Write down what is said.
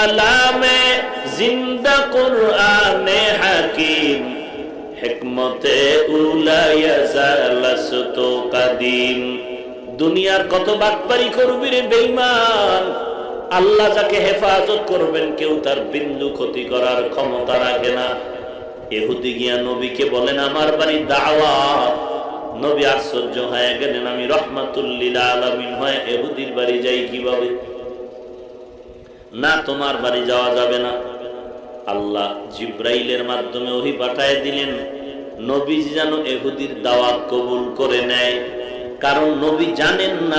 কালামে জিন্দা কুরআনে হাকিম হিকমতে উলায়া জালাসত কাদিম। দুনিয়ার কত বাটপারি করবি রে বেঈমান, আল্লাহ যাকে হেফাজত করবেন কেউ তার বিন্দু ক্ষতি করার ক্ষমতা রাখে না। ইহুদি গিয়া নবীকে বলেন আমার বাড়ি দাওয়াত। নবী আশ্চর্য হয়ে গেলেন, আমি রাহমাতুল লিল আলামিন হয়ে ইহুদির বাড়ি যাই কিভাবে? না, তোমার বাড়ি যাওয়া যাবে না। আল্লাহ জিব্রাইলের মাধ্যমে ওহী পাঠায় দিলেন, নবী যেন ইহুদির দাওয়াত কবুল করে নেয়, কারণ নবী জানেন না